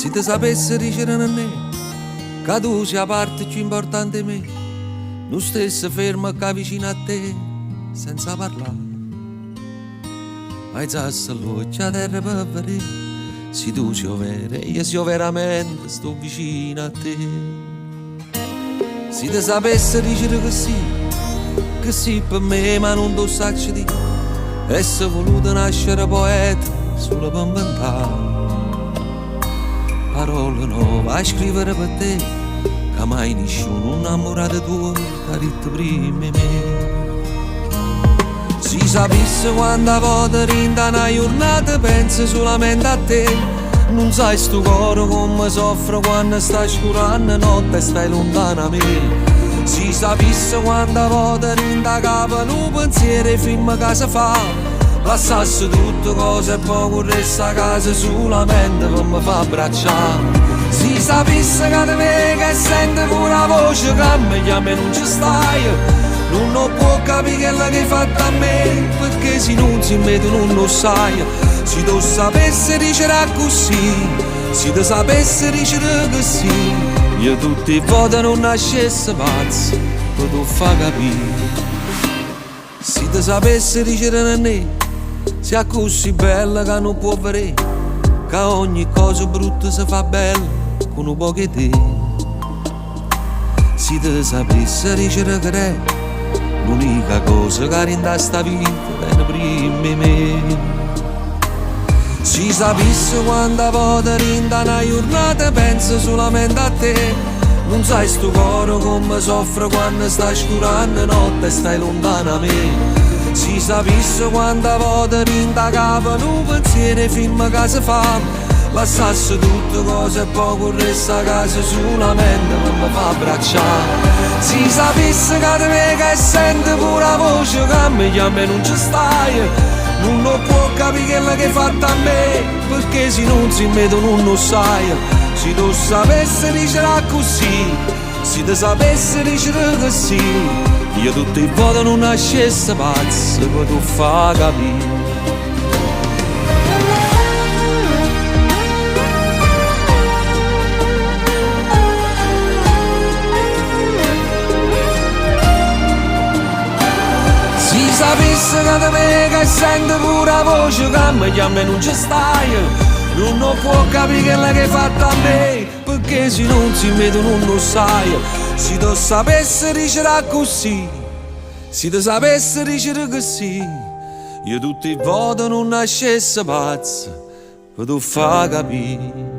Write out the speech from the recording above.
Se ti sapesse dicere a me che tu sia la parte più importante di me, non stesse fermo che vicino a te senza parlare. Alzasse l'occhio a terra per vedere se tu sei vera e io sia veramente sto vicino a te. Se ti sapesse dire che sì per me ma non lo sacci di, essere voluto nascere poeta solo per inventare parole nuove a scrivere per te, che mai nessuno innamorato tuo t'ha detto prima di me. Si sapesse quanta volta rinda una giornata penso solamente a te, non sai sto cuore come soffre quando stai scurando notte e stai lontano a me. Si sapesse quanta volta rinda capo un pensiero film che si fa, lasciasse tutte cose e poi corresse a casa solamente per mi fa abbracciare. Si sapesse che te me che sente pure la voce che mi chiama e non ci stai, non può capire quello che hai fatto a me, perché se non si vede non lo sai. Se tu sapessi dicere così, se tu sapessi dicere che sì, io tutti i voti non nascesse pazzo, per tu fa capire. Se tu sapessi dicere a me, sia così bella che non può vedere, che ogni cosa brutta si fa bella con un po' di te. Se tu sapessi dicere che è l'unica cosa che rinda sta vita viene prima di me. Si sapesse quanta volta rinda una giornata penso solamente a te, non sai sto cuore come soffre quando stai scurando notte e stai lontano a me. Si sapesse quanta volta rinda capo un pensiero film che si fa, lasciasse tutte cose e poi corresse a casa solamente per mi fa abbracciare. Si sapesse che te me che sente pure la voce che mi chiama e non ci stai, non lo può capire quello che hai fatto a me, perché se non si vede non lo sai. Se tu sapessi dicere così, se tu sapessi dicere che sì, io tutti i voti non nascesse pazzo per tu fa capire. Si sapesse che te me che sente pure la voce che mi chiama e non ci stai, non può capire quello che hai fatto a me, perché se non si vede non lo sai. Se tu sapessi dicere così, se tu sapessi dicere che sì, io tutti i voti non nascesse pazzo per tu fa capire.